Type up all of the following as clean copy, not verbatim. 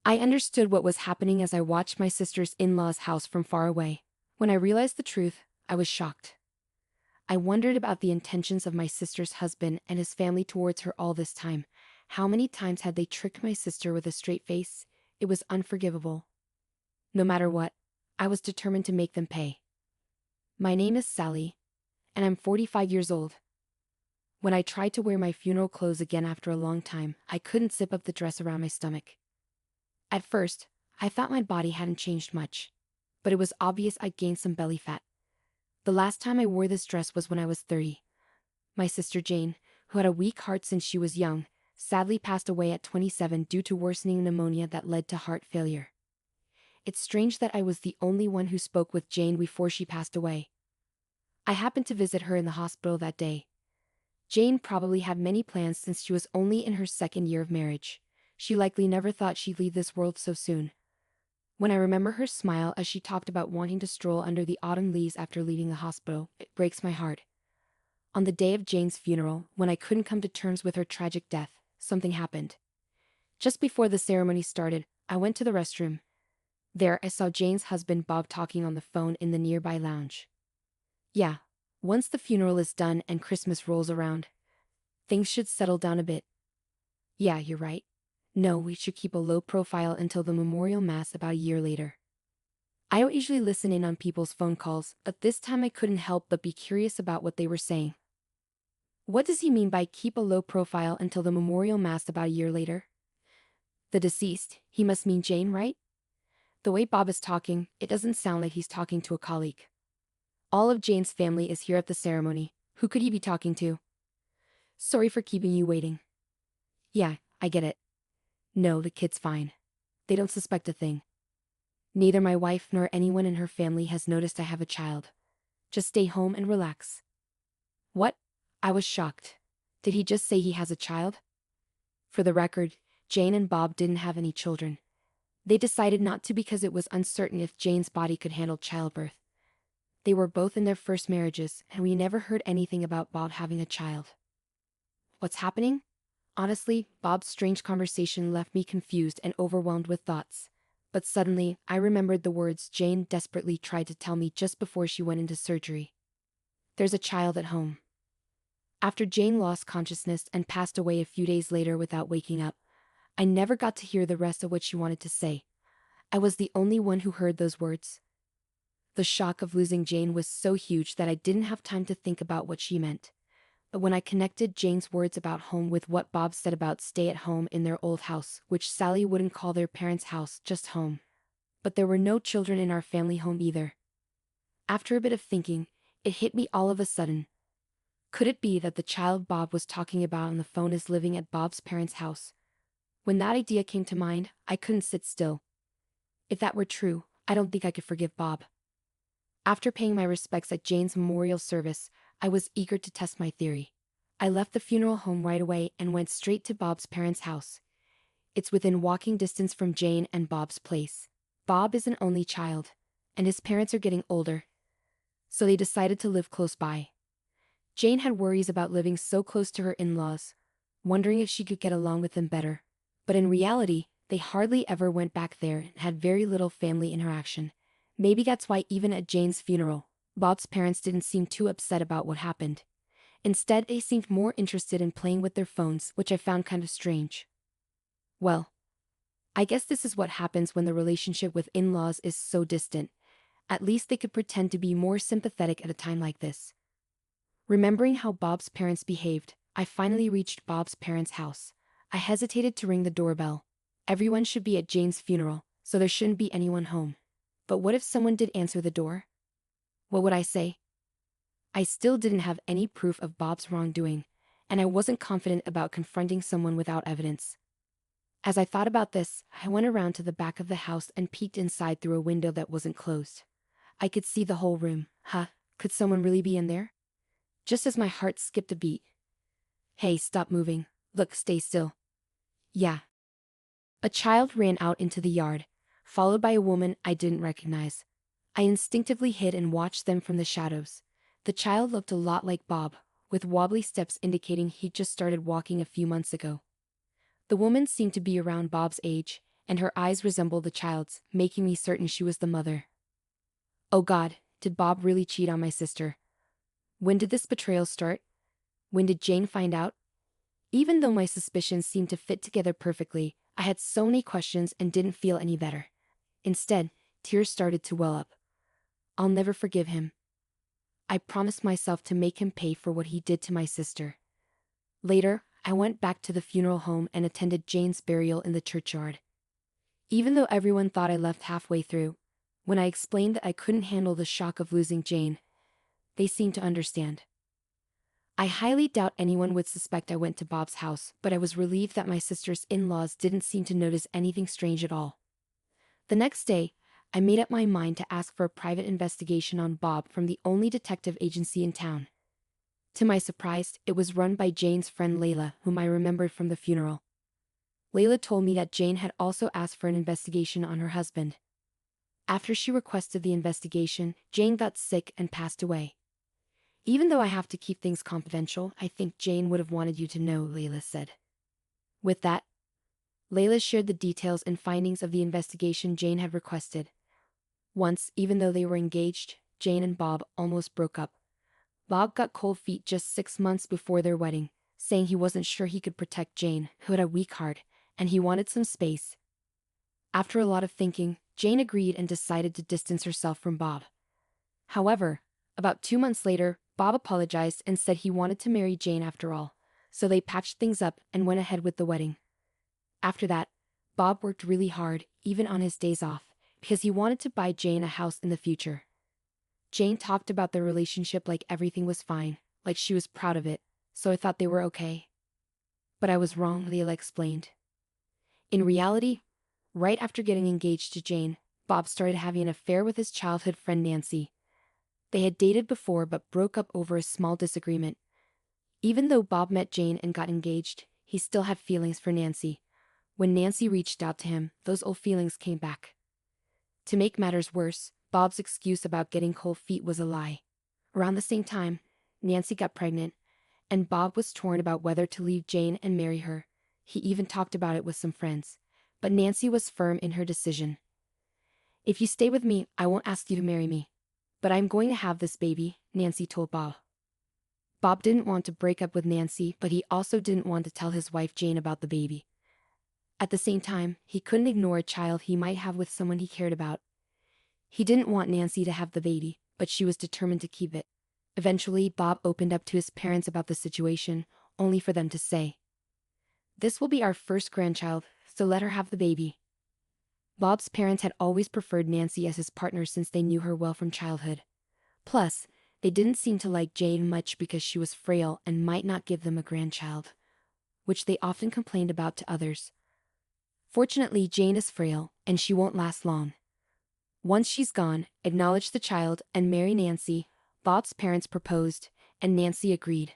I understood what was happening as I watched my sister's in-laws' house from far away. When I realized the truth, I was shocked. I wondered about the intentions of my sister's husband and his family towards her all this time. How many times had they tricked my sister with a straight face? It was unforgivable. No matter what, I was determined to make them pay. My name is Sally, and I'm 45 years old. When I tried to wear my funeral clothes again after a long time, I couldn't zip up the dress around my stomach. At first, I thought my body hadn't changed much, but it was obvious I'd gained some belly fat. The last time I wore this dress was when I was 30. My sister Jane, who had a weak heart since she was young, sadly passed away at 27 due to worsening pneumonia that led to heart failure. It's strange that I was the only one who spoke with Jane before she passed away. I happened to visit her in the hospital that day. Jane probably had many plans since she was only in her second year of marriage. She likely never thought she'd leave this world so soon. When I remember her smile as she talked about wanting to stroll under the autumn leaves after leaving the hospital, it breaks my heart. On the day of Jane's funeral, when I couldn't come to terms with her tragic death, something happened. Just before the ceremony started, I went to the restroom. There I saw Jane's husband Bob talking on the phone in the nearby lounge. Yeah, once the funeral is done and Christmas rolls around, things should settle down a bit. Yeah, you're right. No, we should keep a low profile until the memorial mass about a year later. I don't usually listen in on people's phone calls, but this time I couldn't help but be curious about what they were saying. What does he mean by keep a low profile until the memorial mass about a year later? The deceased, he must mean Jane, right? The way Bob is talking, it doesn't sound like he's talking to a colleague. All of Jane's family is here at the ceremony. Who could he be talking to? Sorry for keeping you waiting. Yeah, I get it. No, the kid's fine. They don't suspect a thing. Neither my wife nor anyone in her family has noticed I have a child. Just stay home and relax. What? I was shocked. Did he just say he has a child? For the record, Jane and Bob didn't have any children. They decided not to because it was uncertain if Jane's body could handle childbirth. They were both in their first marriages, and we never heard anything about Bob having a child. What's happening? Honestly, Bob's strange conversation left me confused and overwhelmed with thoughts. But suddenly, I remembered the words Jane desperately tried to tell me just before she went into surgery. There's a child at home. After Jane lost consciousness and passed away a few days later without waking up, I never got to hear the rest of what she wanted to say. I was the only one who heard those words. The shock of losing Jane was so huge that I didn't have time to think about what she meant. But when I connected Jane's words about home with what Bob said about stay at home in their old house, which Sally wouldn't call their parents' house, just home. But there were no children in our family home either. After a bit of thinking, it hit me all of a sudden. Could it be that the child Bob was talking about on the phone is living at Bob's parents' house? When that idea came to mind, I couldn't sit still. If that were true, I don't think I could forgive Bob. After paying my respects at Jane's memorial service, I was eager to test my theory. I left the funeral home right away and went straight to Bob's parents' house. It's within walking distance from Jane and Bob's place. Bob is an only child, and his parents are getting older, so they decided to live close by. Jane had worries about living so close to her in-laws, wondering if she could get along with them better. But in reality, they hardly ever went back there and had very little family interaction. Maybe that's why even at Jane's funeral, Bob's parents didn't seem too upset about what happened. Instead, they seemed more interested in playing with their phones, which I found kind of strange. Well, I guess this is what happens when the relationship with in-laws is so distant. At least they could pretend to be more sympathetic at a time like this. Remembering how Bob's parents behaved, I finally reached Bob's parents' house. I hesitated to ring the doorbell. Everyone should be at Jane's funeral, so there shouldn't be anyone home. But what if someone did answer the door? What would I say? I still didn't have any proof of Bob's wrongdoing, and I wasn't confident about confronting someone without evidence. As I thought about this, I went around to the back of the house and peeked inside through a window that wasn't closed. I could see the whole room. Could someone really be in there? Just as my heart skipped a beat. Hey, stop moving. Look, stay still. Yeah. A child ran out into the yard, followed by a woman I didn't recognize. I instinctively hid and watched them from the shadows. The child looked a lot like Bob, with wobbly steps indicating he'd just started walking a few months ago. The woman seemed to be around Bob's age, and her eyes resembled the child's, making me certain she was the mother. Oh God, did Bob really cheat on my sister? When did this betrayal start? When did Jane find out? Even though my suspicions seemed to fit together perfectly, I had so many questions and didn't feel any better. Instead, tears started to well up. I'll never forgive him. I promised myself to make him pay for what he did to my sister. Later, I went back to the funeral home and attended Jane's burial in the churchyard. Even though everyone thought I left halfway through, when I explained that I couldn't handle the shock of losing Jane, they seemed to understand. I highly doubt anyone would suspect I went to Bob's house, but I was relieved that my sister's in-laws didn't seem to notice anything strange at all. The next day, I made up my mind to ask for a private investigation on Bob from the only detective agency in town. To my surprise, it was run by Jane's friend Layla, whom I remembered from the funeral. Layla told me that Jane had also asked for an investigation on her husband. After she requested the investigation, Jane got sick and passed away. Even though I have to keep things confidential, I think Jane would have wanted you to know, Layla said. With that, Layla shared the details and findings of the investigation Jane had requested. Once, even though they were engaged, Jane and Bob almost broke up. Bob got cold feet just 6 months before their wedding, saying he wasn't sure he could protect Jane, who had a weak heart, and he wanted some space. After a lot of thinking, Jane agreed and decided to distance herself from Bob. However, about 2 months later, Bob apologized and said he wanted to marry Jane after all, so they patched things up and went ahead with the wedding. After that, Bob worked really hard, even on his days off, because he wanted to buy Jane a house in the future. Jane talked about their relationship like everything was fine, like she was proud of it, so I thought they were okay. But I was wrong, Layla explained. In reality, right after getting engaged to Jane, Bob started having an affair with his childhood friend Nancy. They had dated before but broke up over a small disagreement. Even though Bob met Jane and got engaged, he still had feelings for Nancy. When Nancy reached out to him, those old feelings came back. To make matters worse, Bob's excuse about getting cold feet was a lie. Around the same time, Nancy got pregnant, and Bob was torn about whether to leave Jane and marry her. He even talked about it with some friends, but Nancy was firm in her decision. "If you stay with me, I won't ask you to marry me. But I'm going to have this baby," Nancy told Bob. Bob didn't want to break up with Nancy, but he also didn't want to tell his wife Jane about the baby. At the same time, he couldn't ignore a child he might have with someone he cared about. He didn't want Nancy to have the baby, but she was determined to keep it. Eventually, Bob opened up to his parents about the situation, only for them to say, "This will be our first grandchild, so let her have the baby." Bob's parents had always preferred Nancy as his partner since they knew her well from childhood. Plus, they didn't seem to like Jane much because she was frail and might not give them a grandchild, which they often complained about to others. Fortunately, Jane is frail, and she won't last long. Once she's gone, acknowledge the child and marry Nancy, Bob's parents proposed, and Nancy agreed.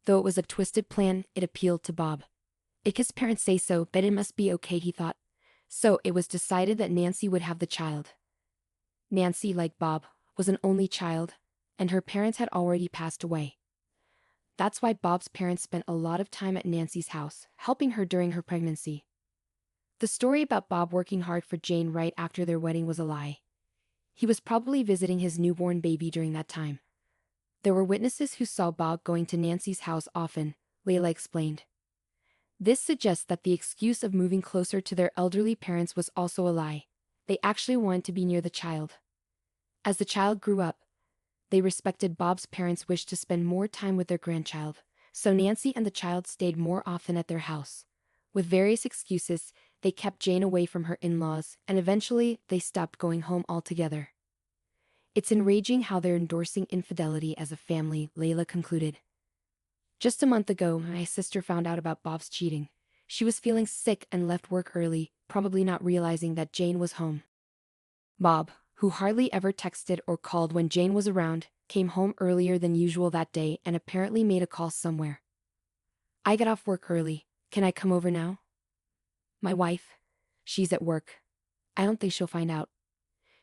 Though it was a twisted plan, it appealed to Bob. If his parents say so, then it must be okay, he thought. So it was decided that Nancy would have the child. Nancy, like Bob, was an only child, and her parents had already passed away. That's why Bob's parents spent a lot of time at Nancy's house, helping her during her pregnancy. The story about Bob working hard for Jane right after their wedding was a lie. He was probably visiting his newborn baby during that time. There were witnesses who saw Bob going to Nancy's house often, Layla explained. This suggests that the excuse of moving closer to their elderly parents was also a lie. They actually wanted to be near the child. As the child grew up, they respected Bob's parents' wish to spend more time with their grandchild, so Nancy and the child stayed more often at their house. With various excuses, they kept Jane away from her in-laws, and eventually, they stopped going home altogether. It's enraging how they're endorsing infidelity as a family, Layla concluded. Just a month ago, my sister found out about Bob's cheating. She was feeling sick and left work early, probably not realizing that Jane was home. Bob, who hardly ever texted or called when Jane was around, came home earlier than usual that day and apparently made a call somewhere. "I got off work early. Can I come over now?" "My wife? She's at work. I don't think she'll find out.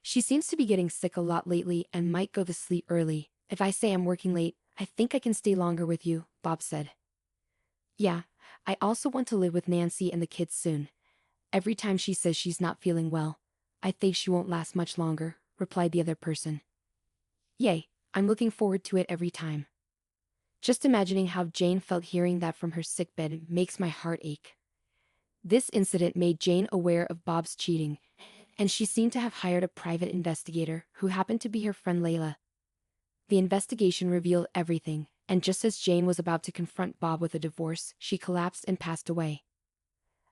She seems to be getting sick a lot lately and might go to sleep early. If I say I'm working late, I think I can stay longer with you," Bob said. "Yeah, I also want to live with Nancy and the kids soon. Every time she says she's not feeling well. I think she won't last much longer, replied the other person. Yay, I'm looking forward to it every time. Just imagining how Jane felt hearing that from her sickbed makes my heart ache. This incident made Jane aware of Bob's cheating, and she seemed to have hired a private investigator who happened to be her friend Layla. The investigation revealed everything, and just as Jane was about to confront Bob with a divorce, she collapsed and passed away.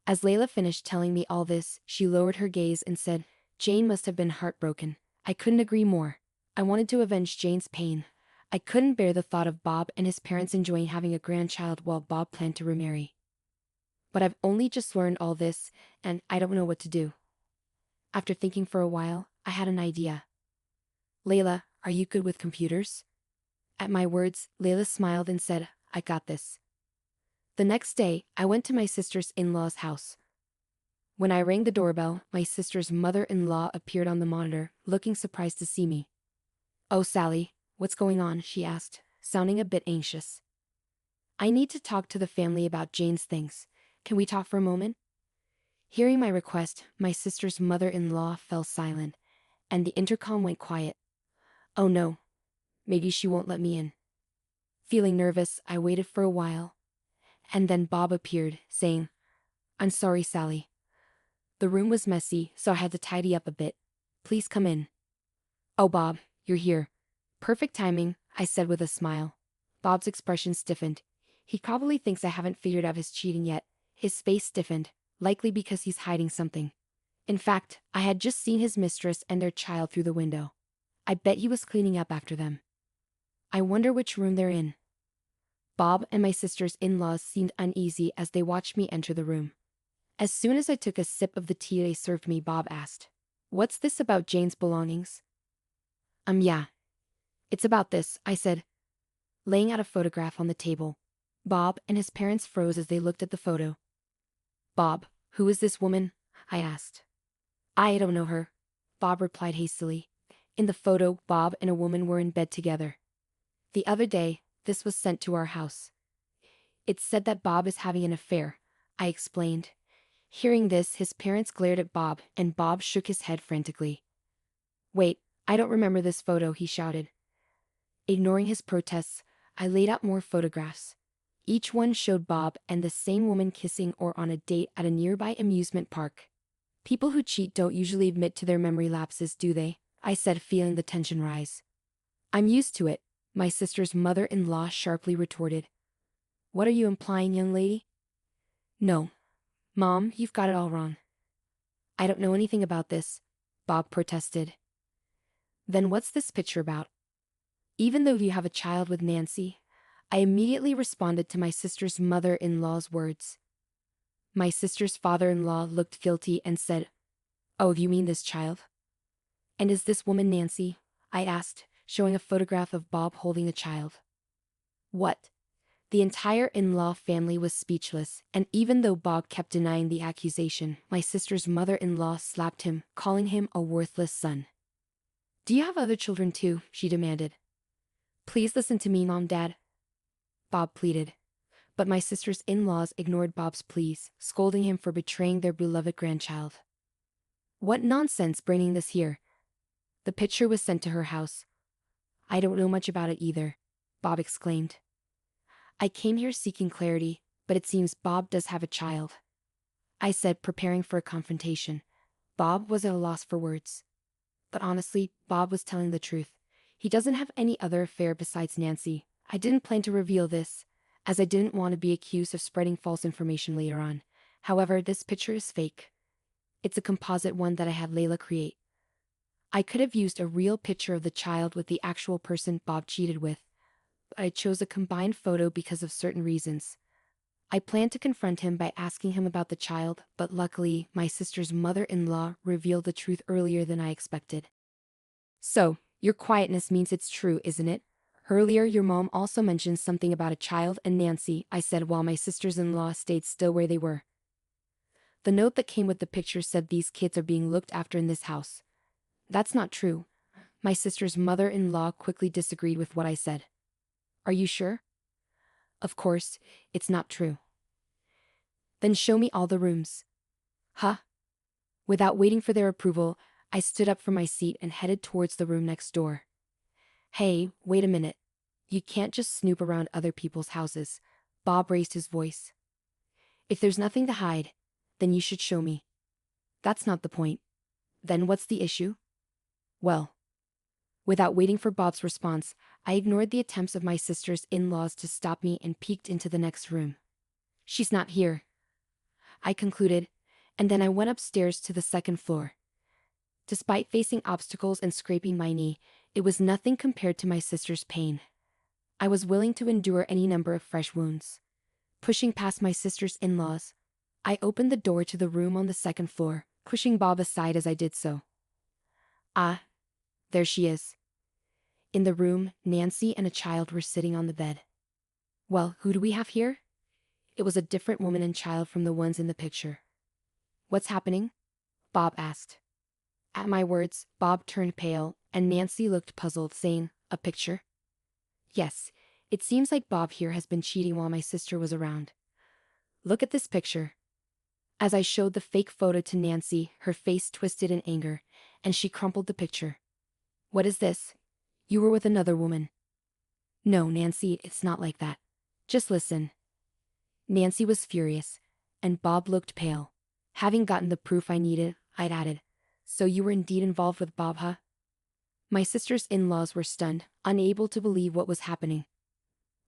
As Layla finished telling me all this, she lowered her gaze and said, Jane must have been heartbroken. I couldn't agree more. I wanted to avenge Jane's pain. I couldn't bear the thought of Bob and his parents enjoying having a grandchild while Bob planned to remarry. But I've only just learned all this, and I don't know what to do. After thinking for a while, I had an idea. Layla, are you good with computers? At my words, Layla smiled and said, I got this. The next day, I went to my sister's in-law's house. When I rang the doorbell, my sister's mother-in-law appeared on the monitor, looking surprised to see me. Oh, Sally, what's going on? She asked, sounding a bit anxious. I need to talk to the family about Jane's things. Can we talk for a moment? Hearing my request, my sister's mother-in-law fell silent, and the intercom went quiet. Oh no. Maybe she won't let me in. Feeling nervous, I waited for a while. And then Bob appeared, saying, I'm sorry, Sally. The room was messy, so I had to tidy up a bit. Please come in. Oh, Bob, you're here. Perfect timing, I said with a smile. Bob's expression stiffened. He probably thinks I haven't figured out his cheating yet. His face stiffened, likely because he's hiding something. In fact, I had just seen his mistress and their child through the window. I bet he was cleaning up after them. I wonder which room they're in. Bob and my sister's in-laws seemed uneasy as they watched me enter the room. As soon as I took a sip of the tea they served me, Bob asked, What's this about Jane's belongings? Yeah. It's about this, I said, laying out a photograph on the table. Bob and his parents froze as they looked at the photo. Bob, who is this woman? I asked. I don't know her, Bob replied hastily. In the photo, Bob and a woman were in bed together. The other day, this was sent to our house. It said that Bob is having an affair, I explained. Hearing this, his parents glared at Bob, and Bob shook his head frantically. Wait, I don't remember this photo, he shouted. Ignoring his protests, I laid out more photographs. Each one showed Bob and the same woman kissing or on a date at a nearby amusement park. People who cheat don't usually admit to their memory lapses, do they? I said, feeling the tension rise. I'm used to it, my sister's mother-in-law sharply retorted. What are you implying, young lady? No. Mom, you've got it all wrong. I don't know anything about this, Bob protested. Then what's this picture about? Even though you have a child with Nancy, I immediately responded to my sister's mother-in-law's words. My sister's father-in-law looked guilty and said, Oh, you mean this child? And is this woman Nancy? I asked, showing a photograph of Bob holding a child. What? The entire in-law family was speechless, and even though Bob kept denying the accusation, my sister's mother-in-law slapped him, calling him a worthless son. Do you have other children too? She demanded. Please listen to me, Mom, Dad, Bob pleaded. But my sister's in-laws ignored Bob's pleas, scolding him for betraying their beloved grandchild. What nonsense bringing this here? The picture was sent to her house. I don't know much about it either, Bob exclaimed. I came here seeking clarity, but it seems Bob does have a child, I said, preparing for a confrontation. Bob was at a loss for words. But honestly, Bob was telling the truth. He doesn't have any other affair besides Nancy. I didn't plan to reveal this, as I didn't want to be accused of spreading false information later on. However, this picture is fake. It's a composite one that I had Layla create. I could have used a real picture of the child with the actual person Bob cheated with, but I chose a combined photo because of certain reasons. I planned to confront him by asking him about the child, but luckily, my sister's mother-in-law revealed the truth earlier than I expected. So, your quietness means it's true, isn't it? Earlier, your mom also mentioned something about a child and Nancy, I said while my sisters-in-law stayed still where they were. The note that came with the picture said these kids are being looked after in this house. That's not true. My sister's mother-in-law quickly disagreed with what I said. Are you sure? Of course, it's not true. Then show me all the rooms. Huh? Without waiting for their approval, I stood up from my seat and headed towards the room next door. Hey, wait a minute. You can't just snoop around other people's houses. Bob raised his voice. If there's nothing to hide, then you should show me. That's not the point. Then what's the issue? Well, without waiting for Bob's response, I ignored the attempts of my sister's in-laws to stop me and peeked into the next room. She's not here, I concluded, and then I went upstairs to the second floor. Despite facing obstacles and scraping my knee, it was nothing compared to my sister's pain. I was willing to endure any number of fresh wounds. Pushing past my sister's in-laws, I opened the door to the room on the second floor, pushing Bob aside as I did so. Ah, there she is. In the room, Nancy and a child were sitting on the bed. Well, who do we have here? It was a different woman and child from the ones in the picture. What's happening? Bob asked. At my words, Bob turned pale, and Nancy looked puzzled, saying, "A picture?" Yes, it seems like Bob here has been cheating while my sister was around. Look at this picture. As I showed the fake photo to Nancy, her face twisted in anger, and she crumpled the picture. What is this? You were with another woman. No, Nancy, it's not like that. Just listen. Nancy was furious, and Bob looked pale. Having gotten the proof I needed, I'd added, "So you were indeed involved with Bob, huh?" My sister's in-laws were stunned, unable to believe what was happening.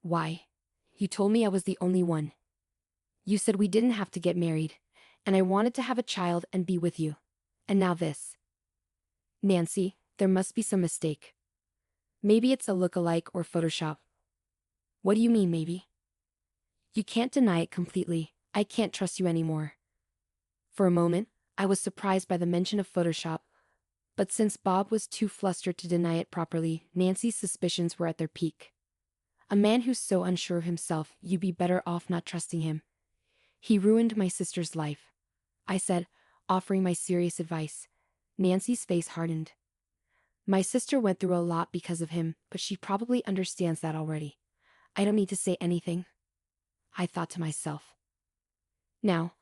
Why? You told me I was the only one. You said we didn't have to get married, and I wanted to have a child and be with you. And now this. Nancy, there must be some mistake. Maybe it's a look-alike or Photoshop. What do you mean, maybe? You can't deny it completely. I can't trust you anymore. For a moment, I was surprised by the mention of Photoshop, but since Bob was too flustered to deny it properly, Nancy's suspicions were at their peak. A man who's so unsure of himself, you'd be better off not trusting him. He ruined my sister's life, I said, offering my serious advice. Nancy's face hardened. My sister went through a lot because of him, but she probably understands that already. I don't need to say anything, I thought to myself. Now,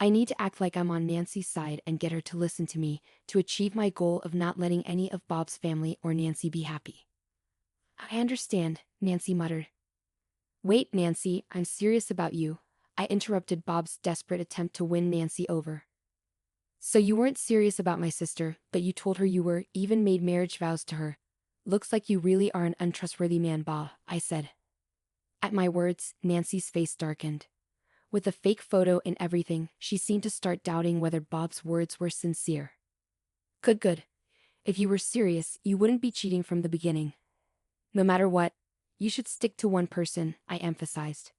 I need to act like I'm on Nancy's side and get her to listen to me to achieve my goal of not letting any of Bob's family or Nancy be happy. I understand, Nancy muttered. Wait, Nancy, I'm serious about you, I interrupted Bob's desperate attempt to win Nancy over. So you weren't serious about my sister, but you told her you were, even made marriage vows to her. Looks like you really are an untrustworthy man, Bob, I said. At my words, Nancy's face darkened. With a fake photo and everything, she seemed to start doubting whether Bob's words were sincere. Good. If you were serious, you wouldn't be cheating from the beginning. No matter what, you should stick to one person, I emphasized.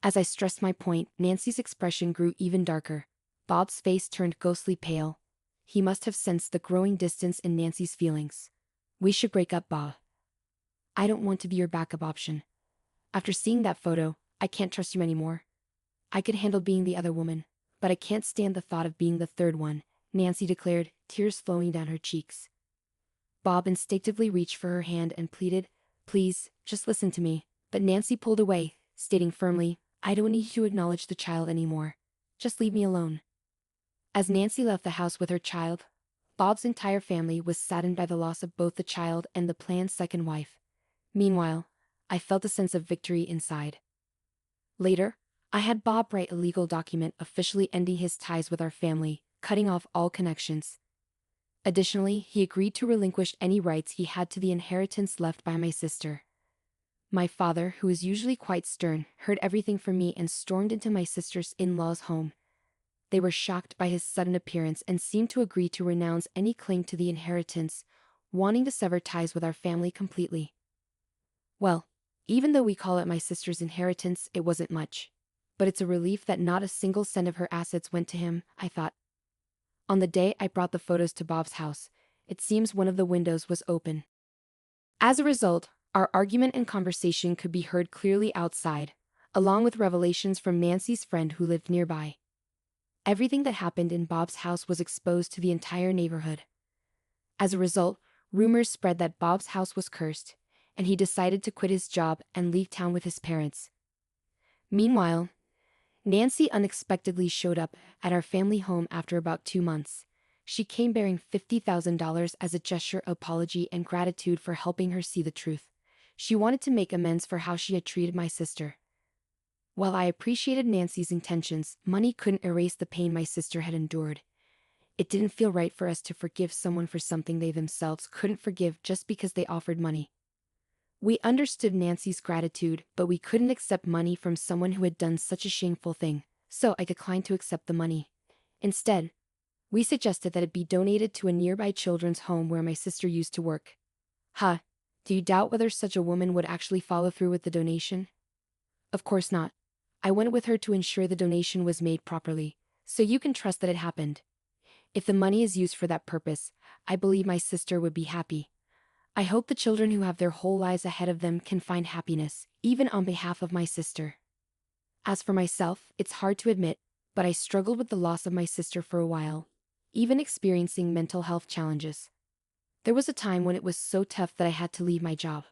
As I stressed my point, Nancy's expression grew even darker. Bob's face turned ghostly pale. He must have sensed the growing distance in Nancy's feelings. We should break up, Bob. I don't want to be your backup option. After seeing that photo, I can't trust you anymore. I could handle being the other woman, but I can't stand the thought of being the third one, Nancy declared, tears flowing down her cheeks. Bob instinctively reached for her hand and pleaded, "Please, just listen to me." But Nancy pulled away, stating firmly, "I don't need you to acknowledge the child anymore. Just leave me alone." As Nancy left the house with her child, Bob's entire family was saddened by the loss of both the child and the planned second wife. Meanwhile, I felt a sense of victory inside. Later, I had Bob write a legal document officially ending his ties with our family, cutting off all connections. Additionally, he agreed to relinquish any rights he had to the inheritance left by my sister. My father, who is usually quite stern, heard everything from me and stormed into my sister's in-laws' home. They were shocked by his sudden appearance and seemed to agree to renounce any claim to the inheritance, wanting to sever ties with our family completely. Well, even though we call it my sister's inheritance, it wasn't much. But it's a relief that not a single cent of her assets went to him, I thought. On the day I brought the photos to Bob's house, it seems one of the windows was open. As a result, our argument and conversation could be heard clearly outside, along with revelations from Nancy's friend who lived nearby. Everything that happened in Bob's house was exposed to the entire neighborhood. As a result, rumors spread that Bob's house was cursed, and he decided to quit his job and leave town with his parents. Meanwhile, Nancy unexpectedly showed up at our family home after about 2 months. She came bearing $50,000 as a gesture of apology and gratitude for helping her see the truth. She wanted to make amends for how she had treated my sister. While I appreciated Nancy's intentions, money couldn't erase the pain my sister had endured. It didn't feel right for us to forgive someone for something they themselves couldn't forgive just because they offered money. We understood Nancy's gratitude, but we couldn't accept money from someone who had done such a shameful thing, so I declined to accept the money. Instead, we suggested that it be donated to a nearby children's home where my sister used to work. Huh, do you doubt whether such a woman would actually follow through with the donation? Of course not. I went with her to ensure the donation was made properly, so you can trust that it happened. If the money is used for that purpose, I believe my sister would be happy. I hope the children who have their whole lives ahead of them can find happiness, even on behalf of my sister. As for myself, it's hard to admit, but I struggled with the loss of my sister for a while, even experiencing mental health challenges. There was a time when it was so tough that I had to leave my job.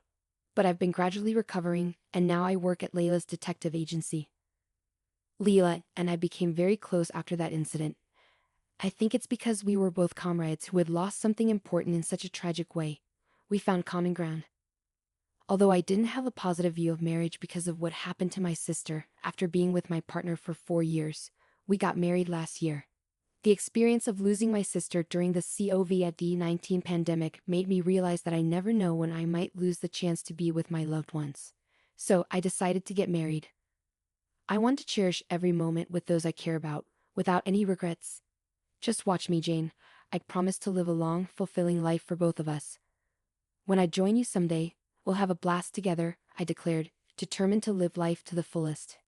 But I've been gradually recovering, and now I work at Layla's detective agency. Leela and I became very close after that incident. I think it's because we were both comrades who had lost something important in such a tragic way. We found common ground. Although I didn't have a positive view of marriage because of what happened to my sister after being with my partner for 4 years, we got married last year. The experience of losing my sister during the COVID-19 pandemic made me realize that I never know when I might lose the chance to be with my loved ones. So I decided to get married. I want to cherish every moment with those I care about, without any regrets. Just watch me, Jane. I promise to live a long, fulfilling life for both of us. When I join you someday, we'll have a blast together, I declared, determined to live life to the fullest.